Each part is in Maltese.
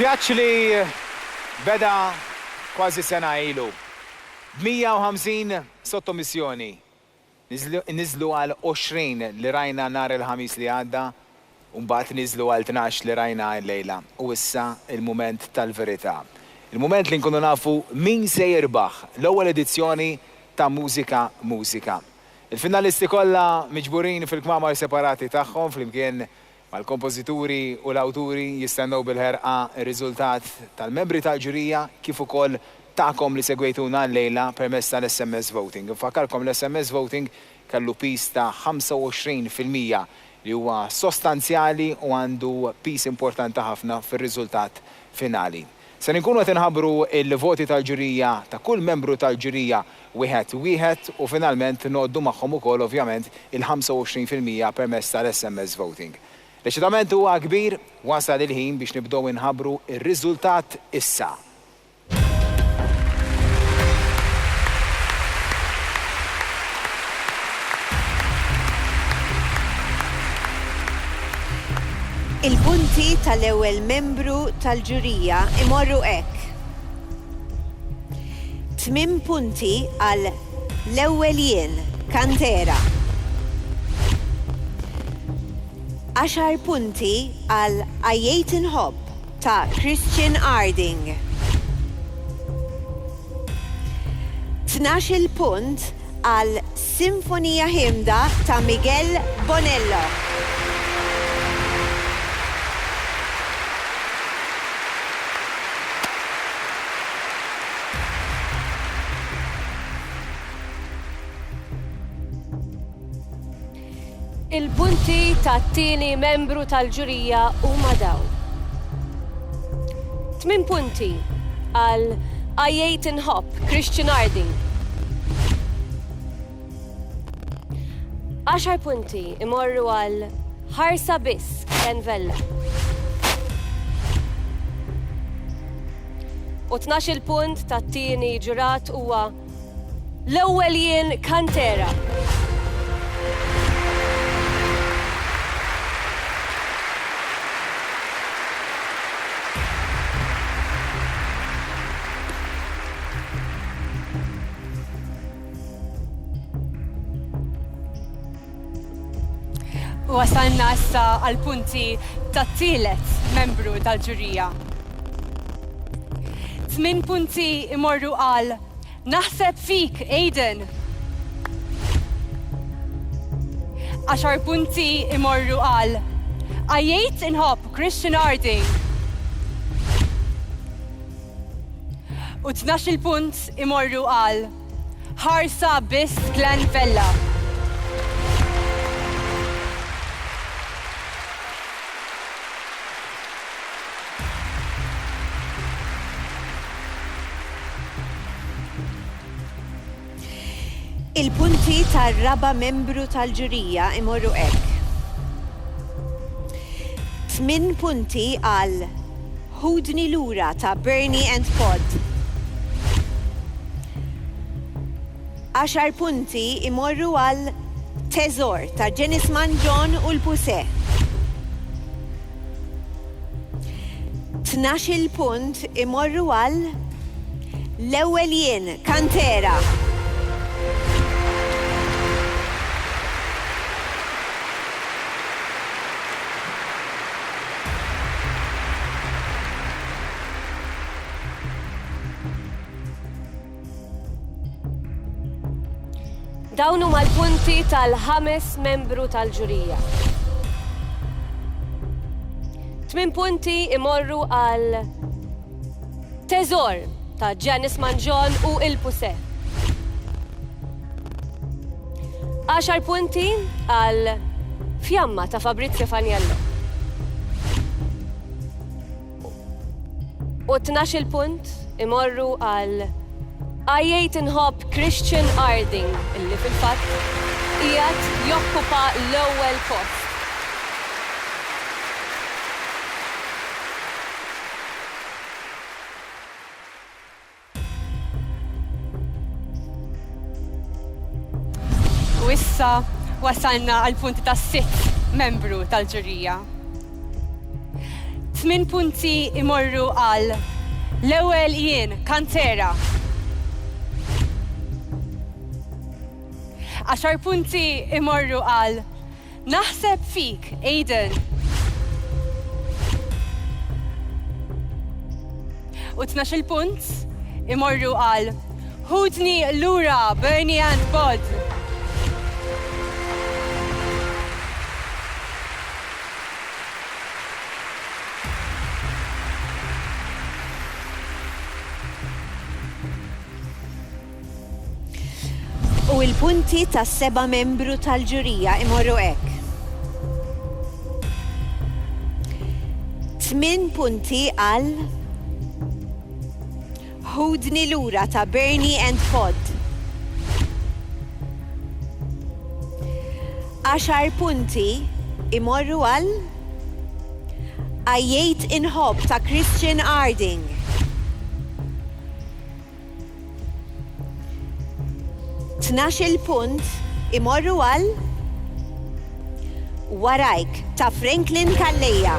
Vjaġġ li beda kważi sena ilu. 150 sottomissjoni. Niżlu għal 20 li rajna nhar il-ħamis li għadda, u mbagħad niżlu għal 12 li rajna l-lejla. U issa il-mument tal-verità. Il-mument li nkunu nafu min se jirbaħ l-ewwel edizzjoni ta' Mużika Mużika. Il-finalisti kollha miġburin fil-kmamar separati tagħhom flimkien mal-kompożituri u l-awturi jistennew bil-ħerqa r-riżultat tal-membri tal-ġurija kif ukoll tagħkom li segwejtuna l-lejla permezz tal-SMS voting. Infakarkom l-SMS voting kellu pis ta' 25% li huwa sostanzjali u għandu pis importanti ħafna fir-riżultat finali. Se nkunu qed inħabbru il-voti tal-ġurija ta' kull membru tal-ġurija wieħed u finalment noddu magħhom ukoll ovvjament il-25% permezz tal-SMS voting. L-eċitament huwa kbir, wasal il-ħin biex nibdew inħabbru ir-riżultat issa. Il-punti tal-ewwel membru tal-ġurija imorru hekk. 8 punti għal l-ewwel jien kantera. 10 punti għal Għaddej inħobb ta' Christian Harding. 12 punt għal Sinfonija Ħimda ta' Miguel Bonello. Il-punti tat-tieni membru tal-ġurija huma dawn. 8 punti għal Għaddej inħobb Christian Harding. 10 punti imorru għal Ħarsa Biss Glen Vella. U 12 punt tat-tieni ġurat huwa l-ewwel jien kantera. Wasalna issa għal-punti tat-tielet membru tal-ġurija. 8 punti imorru għal Naħseb fik, Aiden. 10 punti imorru għal Għaddej inħobb Christian Harding. U 12 punt imorru għal Ħarsa Biss Glen Vella. Il-punti tar-raba membru tal-ġurija imorru hekk. 8 punti għal Ħudni lura ta' Bernie and Pod. 10 punti imorru għal Teżor ta' Jenisman John u l-Puse. 12 punt imorru għal l-ewwel jien kantera. Dawn huma l-punti tal-ħames membru tal-ġurija. 8 punti imorru għal Teżor ta' Jenisman John u il-Puse. 10 punti għal Fjamma ta' Fabrizio Faniello. U 12 punt imorru għal Għaddej inħobb Christian Harding, illi fil-fatt qiegħed jokkupa l-ewwel post. U issa wasalna għal punti tas-sitt membru tal-ġurija. 8 punti imorru għal l-ewwel jien Kantera. 10 punti imorru għal Naħseb fik Aiden. U 12 punt imorru għal Ħudni lura Bernie and Bod. U il-punti tas-7 membru tal-ġurija imorru hekk. 8 punti għal Ħudni lura ta' Bernie and Pod. 10 punti imorru għal Għajjejt inħobb ta' Christian Harding. 12 punt imorru għal Warajk ta' Franklin Kalleja.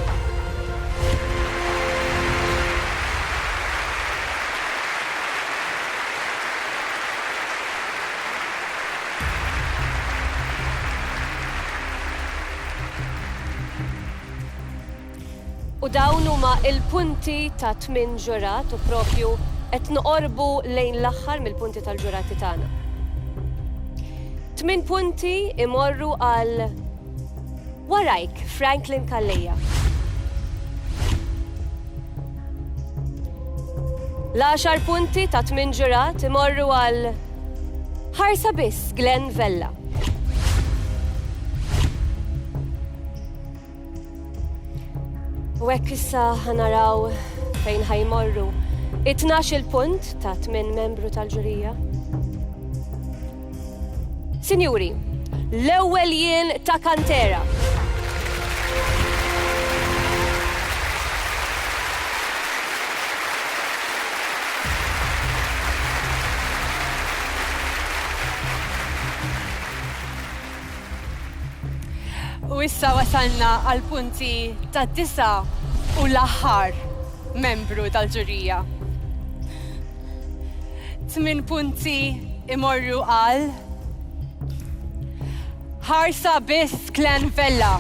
U dawn huma il-punti ta' 8 ġurat u propju qed noqorbu lejn l-aħħar mill-punti tal-ġurati tagħna. 8 punti imorru għal Warajk Franklin Kalleja. L-10 punti ta' 8 ġurat imorru għal Ħarsa Biss Glen Vella. U hekk issa ħanaraw fejn ħajmorru 12 punt ta' 8 membru tal-ġurija. Sinjuri, l-ewwel jien ta' Kantera. U issa wasalna għal punti ta' 9 u l-aħħar membru tal-ġurija. 8 punti imorru għal Ħarsa Biss Glen Vella.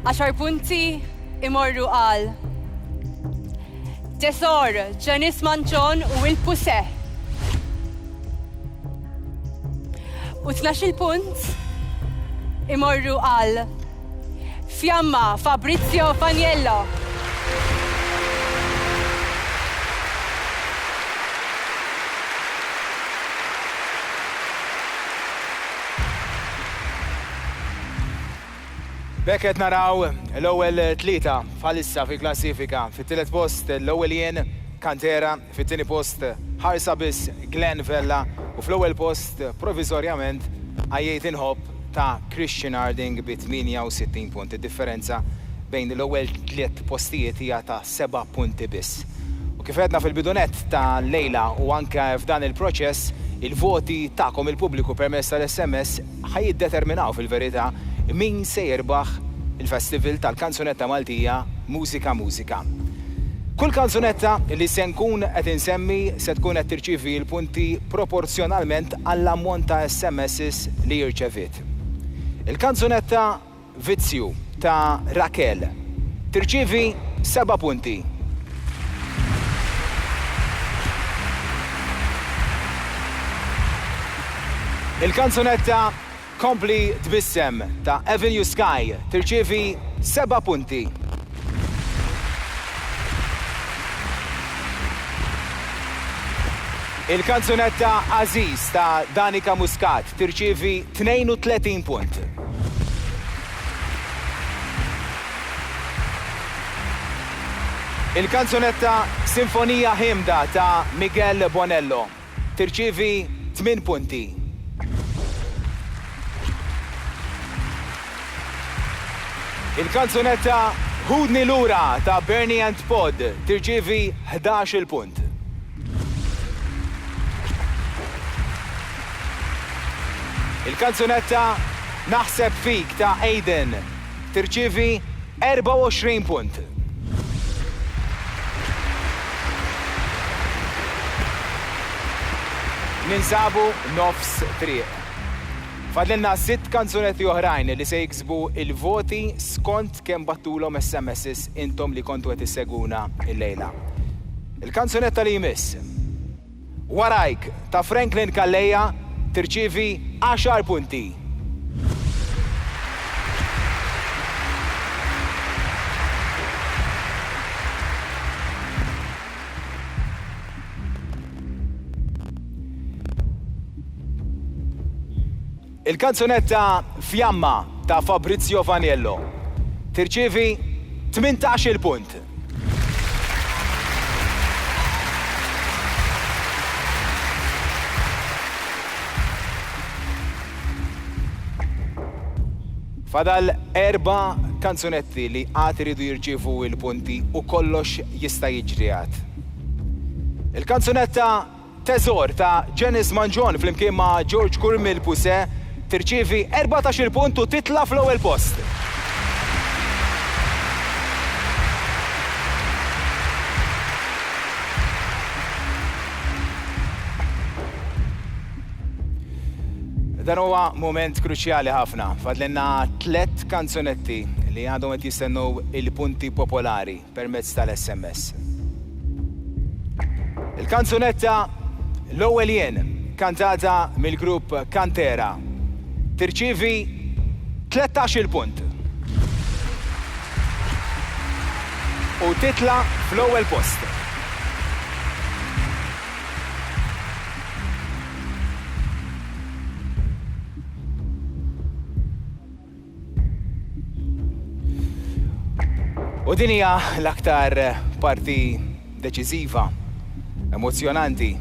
10 punti imorru għal Tesor Ġenis Manċon u il-Puseh. U 12 punt imorru għal Fjamma Fabrizio Faniello. Bekket naraw l-ewwel 3 bħalissa fil-klassifika. Fit-tielet post l-ewwel jien Kantera, fit-tieni post Ħarsa Biss Glen Vella u fl-ewwel post provizorjament Għajjejt inħobb ta' Christian Harding bi 68 punti. Differenza bejn l-ewwel 3 postijiet hija ta' 7 punti biss. U kif għedna fil-bidunet ta' lejla u anke f'dan il-proċess, il-voti tagħkom il-pubbliku permezz tal-SMS ħajiddeterminaw fil-verità min se jirbaħ il-festival tal-kanzunetta Maltija Mużika Mużika. Kull kanzunetta li se nkun qed insemmi se tkun qed tirċievi l-punti proporzjonalment għall-ammont ta' SMSs li jirċevit. Il-kanzunetta Vizzju ta' Rakel tirċievi 7 punti. Il-kanzunetta Kompli Tbissem ta' Avenue Sky tirċievi 7 punti. Il-kanzunetta Aziz ta' Danika Muscat tirċievi 32 punt. Il-kanzunetta Sinfonija Himda ta' Miguel Bonello tirċievi 8 punti. Il-kanzunetta Ħudni lura ta' Bernie and Pod tirċievi 11 punt. Il-kanzunetta Naħseb fik ta' Aiden tirċievi 24 punt. Ninsabu nofs triq. Fadlilna 6 kanzunetti oħrajn li se jiksbu il-voti skont kemm battulhom SMS intom li kontu qed isseguna il-lejla. Il-kanzunetta li jmiss Warajk ta' Franklin Kalleja tirċievi 10 punti. Il-kanzunetta Fjamma ta' Fabrizio Vaniello tirċievi 18 punt. Fadal 4 kanzunetti li għad iridu jirċievu il-punti u kollox jista' jiġri għad. Il-kanzunetta Teżor ta' Janice Manjon flimkien ma' George Kurmil Puse tirċievi 14 punt u titla fl-ewwel post. Dan huwa moment kruċjali ħafna. Fadlenna 3 kanzunetti li għadhom qed jistennew il-punti popolari permezz tal-SMS. Il-kanzunetta L-ewwel jien kantata mill-grupp Kantera tirċievi 13 punt. U titla fl-ewwel post. U din hija l-aktar parti deċiżiva, emozjonanti,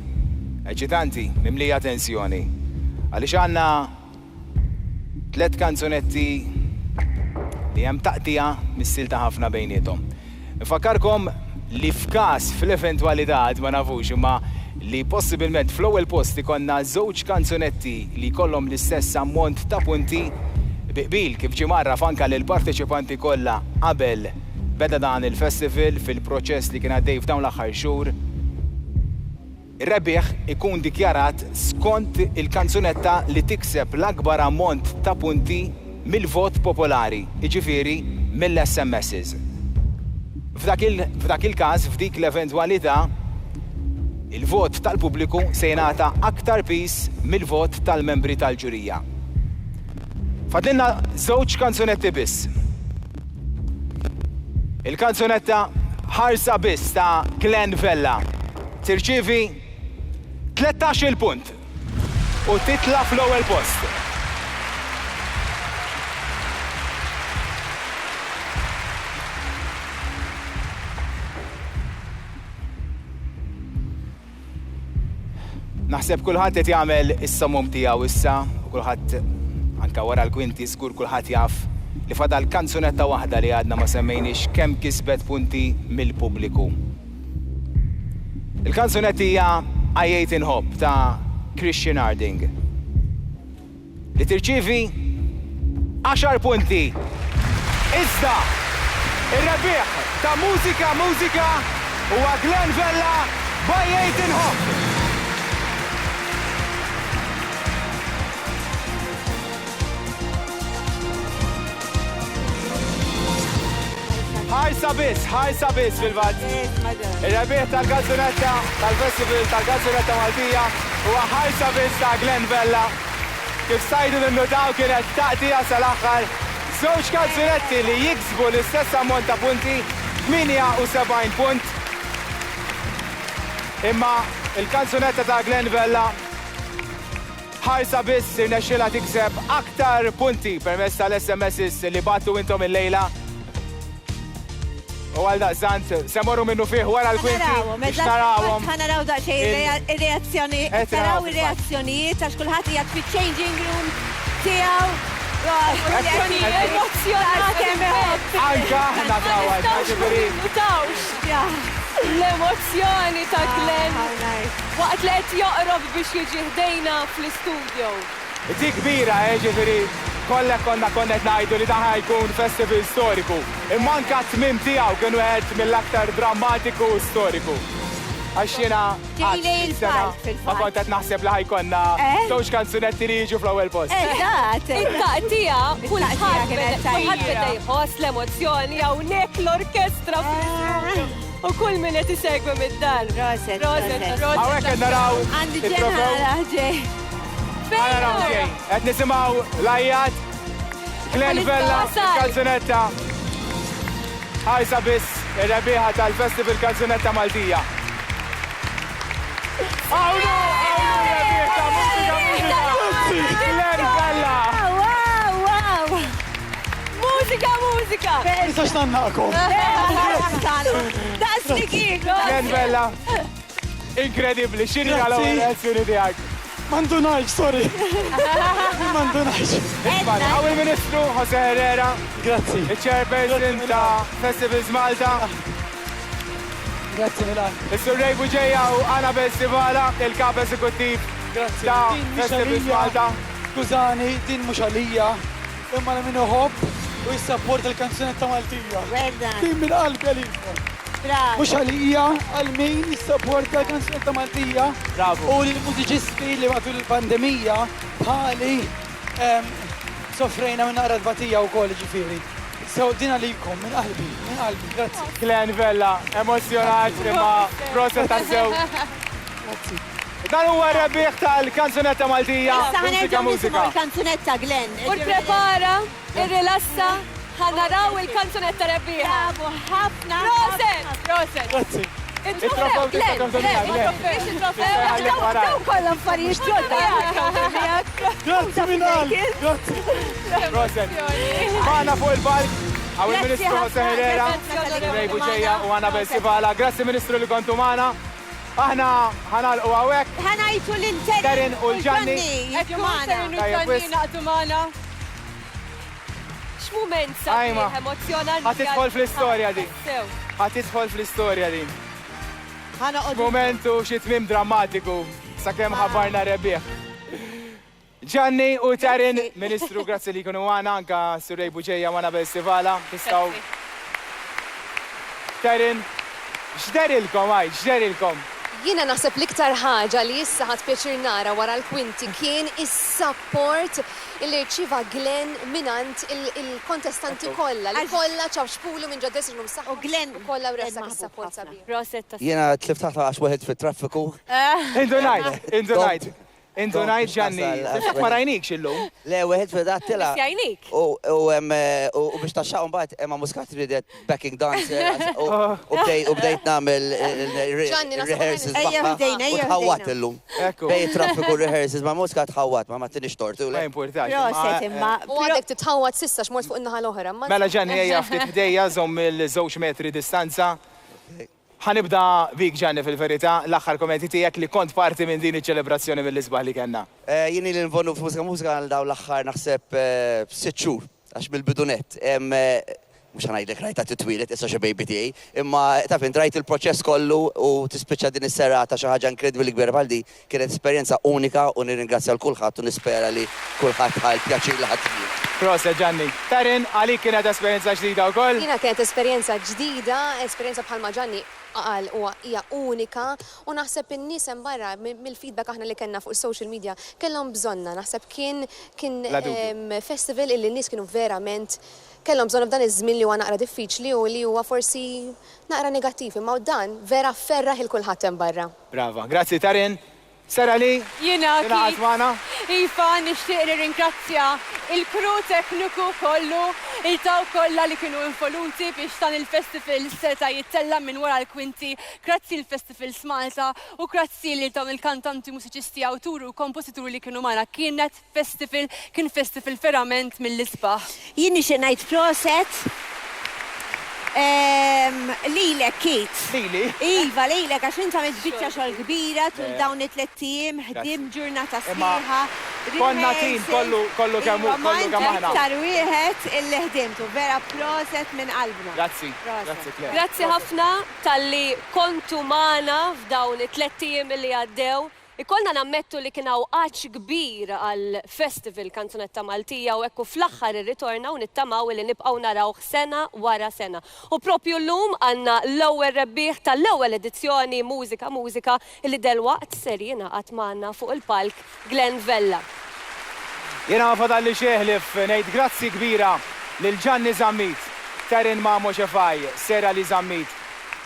eċitanti, mimlija tensjoni. Għaliex għandna 3 kanzunetti li hemm taqtija mis-silta ħafna bejniethom. Nfakkarkom li f'każ fl-eventwalità ma nafux imma li possibilment fl-ewwel post ikonna 2 kanzunetti li jkollhom l-istess ammont ta' punti biqbil kif ġie marraf anke lill-parteċipanti kollha qabel beda dan il-festival fil-proċess li kien għaddej f'dawn l-aħħar xhur. Ir-rebbieħ ikun dikjarat skont il-kanzunetta li tikseb l-akbar ammont ta' punti mill-vot popolari, jiġifieri mill-SMSs. F'dak il-każ, f'dik l-eventwalità, il-vot tal-pubbliku se jingħata aktar pis mill-vot tal-membri tal-ġurija. Fadlilna 2 kanzunetti biss. Il-kanzunetta Ħarsa Biss ta' Glen Vella tirċievi 13 punt u titla fl-ewwel post. Naħseb kulħadd qed jagħmel is-sommum tiegħu issa u kulħadd anke wara l-kwinti żgur kulħadd jaf li fadal kanzunetta waħda li għadna ma semmejniex kemm kisbet punti mill-pubbliku. Il-kanzunetti hija I Hope ta' Christian Harding li tirċievi 10 punti. Iżda ir-rebbieħ ta' Mużika Mużika huwa Glen Vella by Hope. Ħarsa Biss fil-vatt. Ir-rebbieħ tal-kanzunetta tal-festival tal-kanzunetta Maltija huwa Ħarsa Biss ta' Glen Vella. Kif stajdu ninnutaw kienet taqtija sal-aħħar 2 kanzunetti li jiksbu l-istess ammont ta' punti 78 punt. Imma il-kanzunetta ta' Glen Vella Ħarsa Biss irnexxielha tikseb aktar punti permezz tal-SMSs li battu intom il-lejla. U għal daqsant, semorru minnu fih wara l-kwinti biex narawhom. Naraw daqsxejn ir-reazzjoni, naraw ir-reazzjonijiet għax kulħadd qiegħed fiċ-changing room tiegħu. Anka aħna tawad, ġifieri. L-emozzjoni ta' Glen waqt li qed joqrob biex jiġi ħdejna fl-istudju. Dik kbira, ġifieri. kollek konna konnet ngħidu li dan ħajkun festival storiku. Imma anke t-tmiem tiegħu kien wieħed mill-aktar drammatiku u storiku. Għax jiena Ġejli il-fatt, fil-fatt. ma kont qed naħseb li ħajkonna żewġ kanzunetti li jiġu fl-ewwel post. Eżatt. Il-taqtija, kulħadd kienet tajba. beda jħoss l-emozjoni hawnhekk l-orkestra fl-istudju. U kull min qed isegwi mid-dan. Roset, Roset, Roset. Roset. Hawnhekk qed naraw Għandi it-trofew. ġenħala ġej. Naraw ġej. Qed nisimgħu l-ajjat Glen Vella, kanzunetta. Ħarsa Biss, ir-rebbieħa tal-Festival Kanzunetta Maltija. Għawnu, rebbieħ ta' Mużika Mużika. Glen Vella. Wow, wow. Mużika, mużika! Nistax nannakom. Daqs li kien. Glen Vella. Incredibli, xini għal-ewwel reazzjoni tiegħek. Mandunajx, sorry. Mandunajx. Isman, għaw il-Ministru Jose Herrera, Grazzi. il-Chairperson ta' Festivals Malta, Grazzi Milan. il-Surrej Buġeja u Annabel Sivala, il-Kap Eżekuttiv Grazzi. ta' Din mhux Festivals għalija. Malta. Skużani, din mhux għalija. Imma li minnu hopp u jissapport il-kanzunetta Maltija. Wedda. Din minn qalbi għalikom. Bravo. Mhux għalija għal min jissapport il-kanzunetta Maltija. Bravo. U l-mużiċisti li matul il-pandemija bħali sofrejna minn naqra d-batija u koll ġifiri. So din għalikom, minn qalbi, grazzi. Glen Vella, emozjonat imma proset tassew. Grazzi. Dan huwa rebbieħ tal-kanzunetta Maltija, Issa Mużika ħanerġgħu Mużika. nisimgħu il-kanzunetta Glen. U prepara, irrilassa, ħanaraw il-kanzunetta rebbieħa. Bravo, ħafna. Roset! Roset! Grazzi. Il-trofew tista' kanzunetta, Glen. Biex il-trofew. Ħallek wara. Daw kollha affarijiet ġodda. Grazzi minn qalbi, grazzi. Proset. Maħna fuq il-palk, għaw Grazzi il-Ministru Jose ħafna, Herrera, grazzi Surrej ħafna. Buġeja u Annabel Sivala. Grazzi Ministru li kontu maħna. Aħna ħanalqu għawek. Ħanajtu Terin l-Terin u l-Ġanni. Jekkumana. Ġanni naqtu maħna. X'mument Ajma. sabiħ emozjonanti. Ħatidħol fl-istorja di. Sew. Ħatidħol fl-istorja di. Ħanoqgħod. Momentu xi tmiem drammatiku sakemm ħabbarna rebbieħ. Ġanni u Terin, Ministru, grazzi li kunu għana, anka Surrej Buġeja u Annabel Sivala. Tistaw. Terin, xderilkom għaj, xderilkom. Jiena naħseb l-iktar ħaġa li issa ħadd pjaċir nara wara l-kwinti kien is-support li rċiva Glen minant il-kontestanti kollha li kollha ċawxpulu minn ġoddes il saħħa. U Glen kollha Glen wressa maħbub is-support ħafna. sabiħ. Roset Jiena tliftaħt għax weħed fit-traffiku. Indunajt, indunajt Ġanni. Ma rajnik xillum. Le, weħed fit-dattila. Jajnik. U biex taxxaq mbagħad Emma Muscat ridet backing dancer u bdejt nagħmel Ġanni, naħseb rehearsals ejja magħha ħdejna, u ejja tħawwat ħdejna. illum. Ekku. Bej traffiku rehearsals ma' Muscat ħawwat ma tinix tortu. Ma importax. Proset imma. U għadek titħawad sissa x'mort fuq in-naħa l-oħra. Mela Ġanni ejja ftit ħdejja żomm il-żewġ metri distanza. Ħanibda bik Ġanni fil-verità l-aħħar kommenti tiegħek li kont parti minn din iċ-ċelebrazzjoni mill-isbaħ li kellna. Jieni li nvonu f'Mużika Mużika għal daw l-aħħar naħseb 6 xhur għax bil-bidunet. Mux ħanajdlek rajta t-twilet, issa xe baby tiegħi, imma taf rajt il-proċess kollu u tispiċċa din is-serata xi ħaġa inkredibli kbir bħal di, kienet esperjenza unika u nirringrazzja l kulħadd u nispera li kulħadd ħal pjaċir li ħadd fih. Proset Ġanni. Terin, għalik kienet esperjenza ġdida wkoll? Jiena kienet esperjenza ġdida, esperjenza bħalma Ġanni qal huwa hija unika u naħseb in-nies hemm barra mill-feedback aħna li kellna fuq is-social media kellhom bżonna. Naħseb kien festival illi n-nies kienu verament kellhom bżonn f'dan iż-żmien li huwa naqra diffiċli u li huwa forsi naqra negattiv, imma dan vera ferraħ il-kulħadd hemm barra. Brava, grazzi Terin. Sara li, Jiena tingħaqad magħna. Iva, nixtieq nirringrazzja il-kru tekniku kollu, il-taw kollha li kienu involuti biex dan il-festival seta jittella minn wara l-kwinti. Grazzi l-Festival Malta u grazzi li dawn il-kantanti, mużiċisti, awturi u komposituri li kienu magħna. Kien festival verament mill-isbaħ. Jien nixtieq ngħid proset. Lilek Kit. Lili. Iva, lilek, għax inta biċċa xogħol kbira tul dawn it-tlettiem, ħdim ġurnata sħiħa. Konna tim kollu kemm aħna. Iktar wieħed illi ħdimtu, vera proset minn qalbna. Grazzi, grazzi Claire. Grazzi ħafna tal-li kontu magħna f'dawn it-tlettiem li għaddew. Ikollna nammettu li kien awqaċ kbir għal festival Kanzunetta Maltija u ekku fl-aħħar irritorna u nittamaw li nibqgħu narawh sena wara sena. U propju llum għandna l-ewwel rebbieħ tal-ewwel edizzjoni Mużika Mużika li delwaqt ser jingħaqad magħna fuq il-palk Glen Vella. Jena ma fadalli xeħlif ngħid grazzi kbira lil Ġanni Zammit, Terin Mamo Xefaj, Sera li Zammit,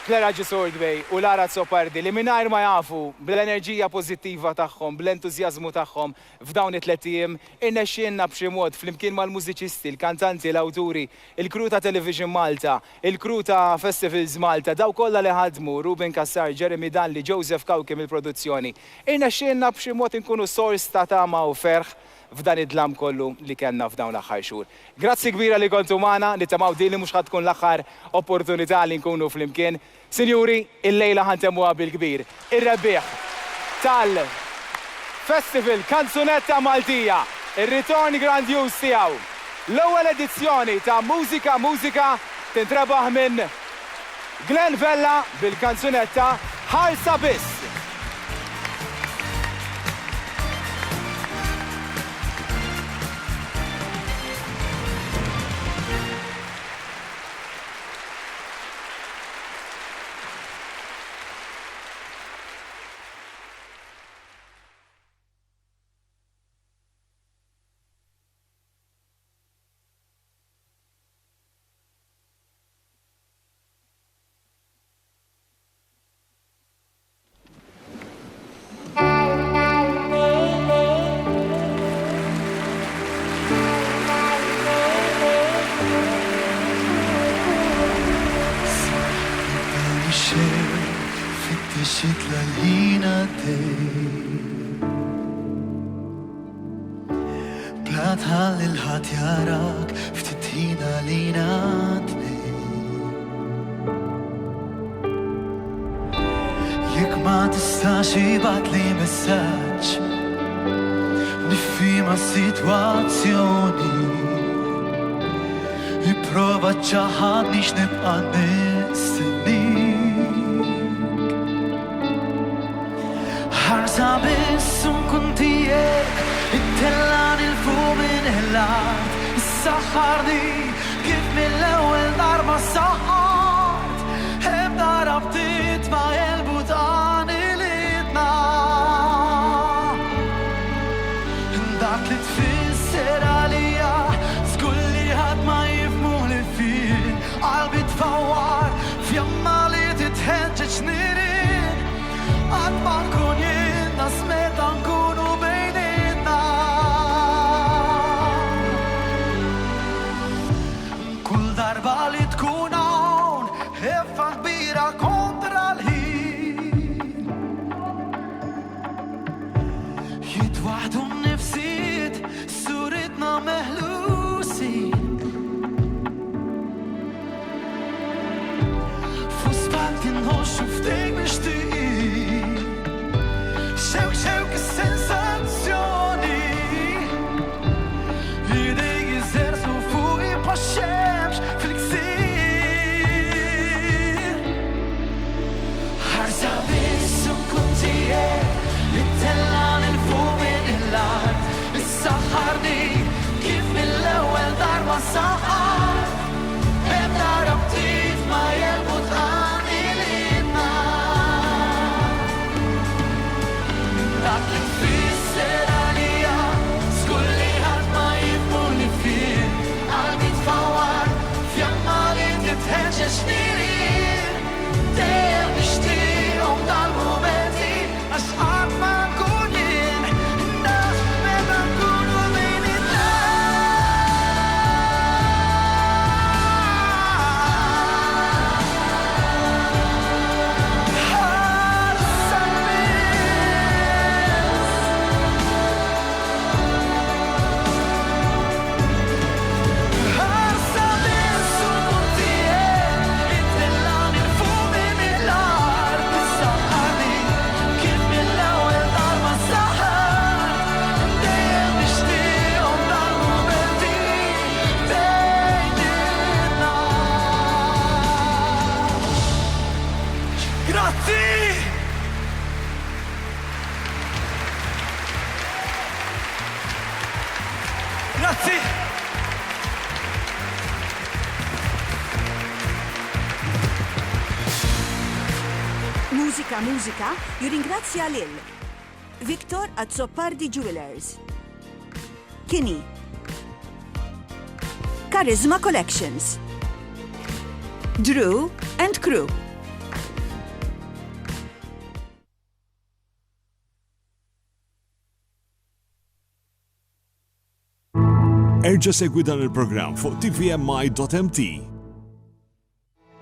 Klera Ġisordbej u Lara Zopardi li mingħajr ma jafu bl-enerġija pożittiva tagħhom, bl-entużjażmu tagħhom f'dawn it-tliet ijiem irnexxielna b'xi mod flimkien mal-mużiċisti, il-kantanti, l-awturi, il-kru ta' Television Malta, il-kru ta' Festivals Malta, daw kollha li ħadmu, Ruben Kassar, Jeremy Dalli, Joseph Kawkim il-produzzjoni. Irnexxielna b'xi mod inkunu sors ta' tama u ferħ f'dan id-dlam kollu li kellna f'dawn l-aħħar xhur. Grazzi kbira li kontu magħna, nittamaw din li mhux ħadd tkun l-aħħar opportunità li nkunu flimkien. Sinjuri, il-lejla ħantemmuha bil-kbir. Ir-rebbieħ tal-Festival Kanzunetta Maltija, ir-ritorn grandjuż tiegħu. L-ewwel edizzjoni ta' Mużika Mużika tintrebaħ minn Glen Vella bil-kanzunetta Ħarsa Biss. fittex itla l-ħin għaddej bla tħalli l-ħadd jarak ftit għalina t-tnej. Jekk ma tistax ibgħatli messaġġ nifhimha s-sitwazzjoni ipprova ċċaħħadnix nibqa' Ħarsa biss nkun tiegħek it-tellan il-fuq minn il-art is-saħħarni kif mill-ewwel darba saħħart hemm darba ftit ma jelbu dan il-idna dak li tfisser għalija żgur li ħadd ma jifhmu li fien qalbi tfawwar fjamma li titħeġġeġ nirien qatt ma nkun smeta nkunu bejnietna kull darba li tkun hawn ħeffa kbira kontra l-ħin jitwaħdu n-nifsijiet suritna meħlusin f'spalt inħoxxu ftit mixtieqin Jekk, is-sensazzjoni idej jiżersu fuq bħax-xemx fil-ksieħ Ħarsa biss nkun tiegħek li tellan il-fuq minn il-art is-saħħarni kif Grazzi! Mużika Mużika jirringrazzja lil Victor Azzopardi Jewelers, Kini, Charisma Collections, Drew and Crew. Erġa' segwi dan il-programm fuq tvmi.mt.